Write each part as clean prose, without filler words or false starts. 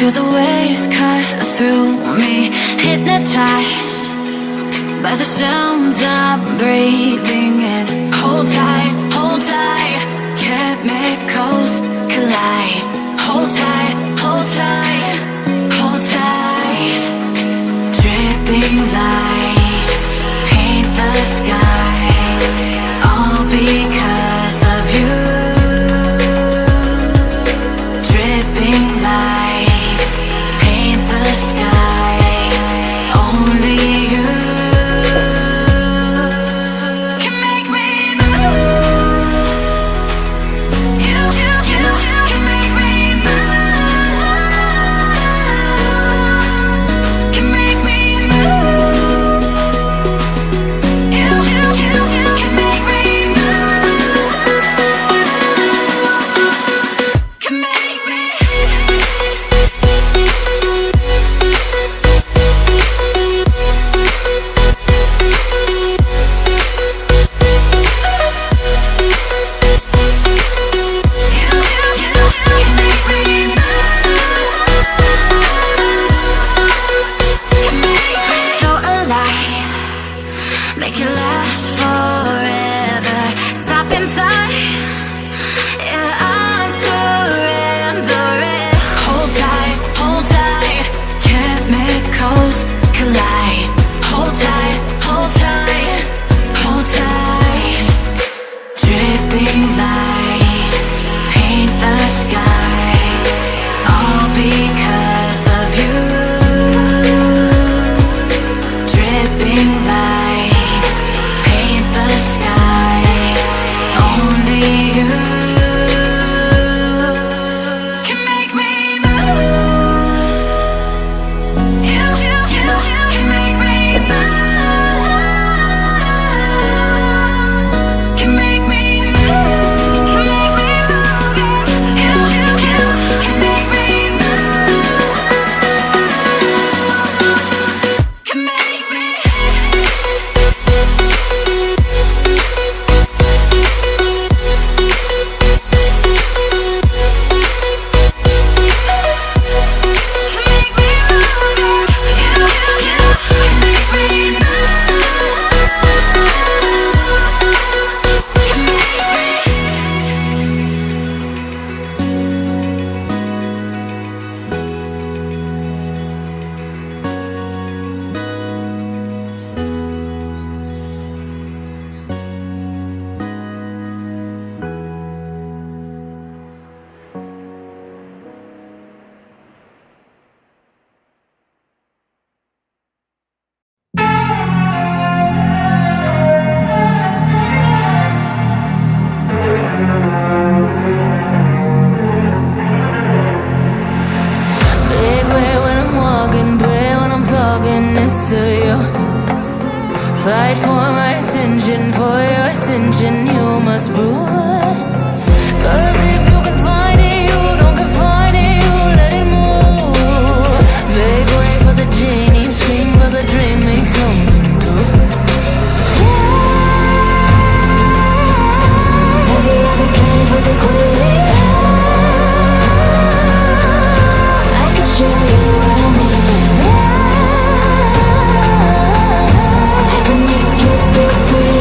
Feel the waves cut through me, hypnotized by the sounds I'm breathing in. Hold tight, hold tight, chemicals collide. Hold tight, hold tight, hold tight. Dripping lights paint the skies, all because of you. Dripping lights paint the skies, only you can make me move. You can make me move. Can make me move. You can make me move. Can make me. So alive, make it last forever. Stop in time, yeah, I'm surrendering. Hold tight, chemicals collide. Hold tight, hold tight, hold tight. Dripping lights paint the skies, all because of you. Dripping lights paint the skies, only you can make me move. You can make me move. Can make me move. Can make me move. You can make me move. Can make me. Big way when I'm walking, pray when I'm talking this to you. Fight for my attention, for your ascension, you must prove. 'Cause if you can find it, you don't confine it, you let it move. Make way for the genie, scream for the dream, may come true. Have you ever played with a queen? I can show you what I mean. I can make you feel free.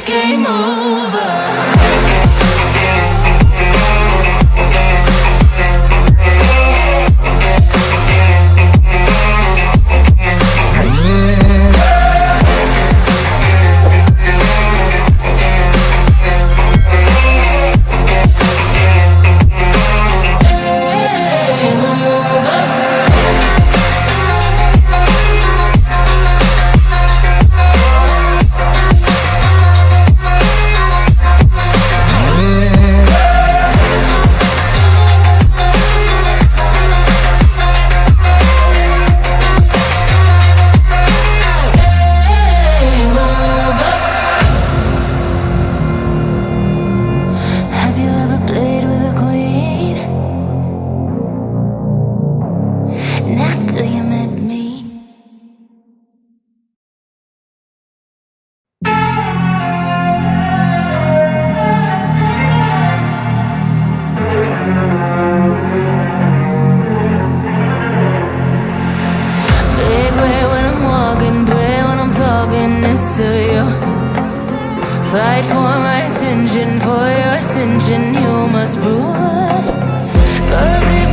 game over. Fight for my attention, for your ascension, you must prove it. 'Cause